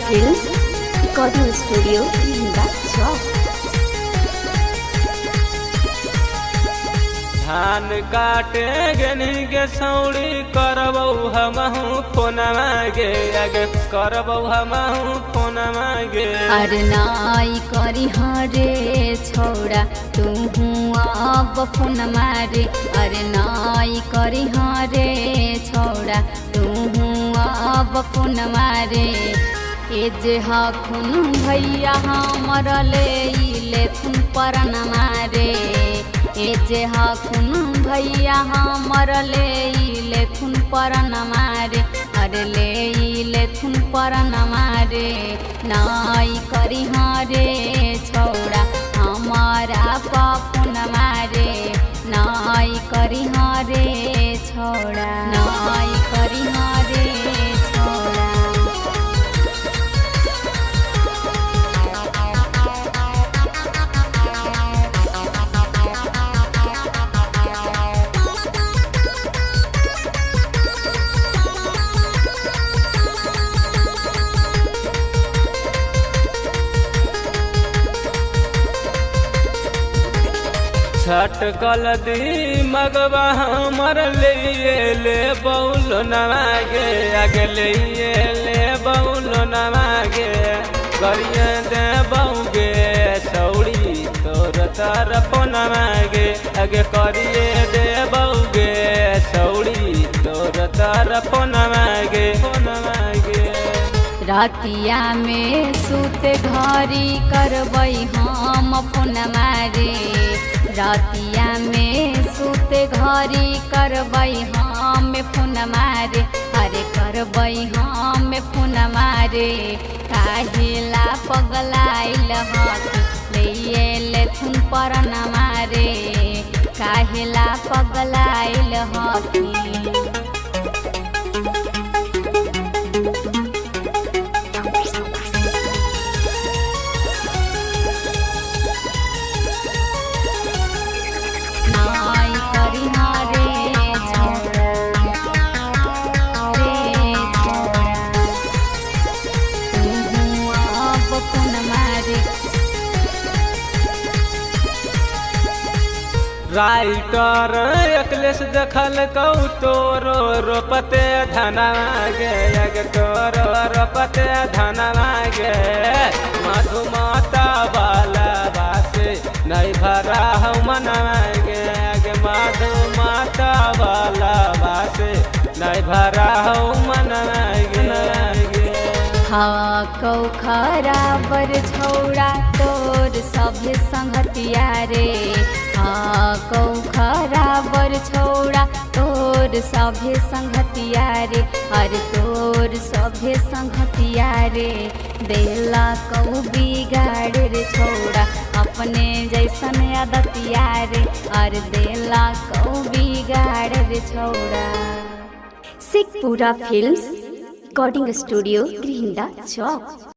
Films Recording Studio Rinda Chowk। धान काटे गनी के सौड़ी करबौ हमहू फोनमा गे आगे करबौ हमहू फोनमा गे। अरे नाई करी हरे छौड़ा तू अब फोनमा रे। अरे नाई करी हरे छौड़ा तू अब फोनमा रे। ए जे हखुन भैया हमर ले थुन परनमा रे। ए जे हखुन भैया हमर ले थुन परनमा रे। अरे ले थुन परनमा रे। नाई करी हरे छौड़ा हमारा पपुनमा रे। नाई करी हरे छौड़ा नाई करी हरे छौड़ा। छटकल दी मगवा हमर ले बौल नवागे आगे ले बौल नवागे। करिए दे बौगे सौड़ी तोर तरफ नवागे आगे करिए दे बौगे सौड़ी तोर तरफ नवागे नवागे। रातिया में सूते घरी करबै हम फोनमा रे। रातिया में सूते घरी करबै हम फोनमा रे। अरे करबै हम फोनमा रे। काहेला पगलाइल हथ ले थुन परनमा रे। काहेला पगलाइल हथी। राइटर अखिलेश देखल कौ तोरो रोपते धनवा गे तोरो रोपते धनवा गे। मधुमाता वाला बासे नहीं भरा हूँ मनवा गे मधुमाता वाला बासे नहीं भरा हूँ मनवा गे। हाँ कौ खराबर छौड़ा तोर सभे संगतिया रे। हाँ कौ खराबर छौड़ा तोर सभे संगतिया रे। अरे तोर सभे संगतिया रे। देला कौ बिगाड़ रे छौड़ा अपने जैसन आदतिया रे। अरे देला कौ बिगाड़ रे छौड़ा। Sheikhpura films recording studio rinda Chowk।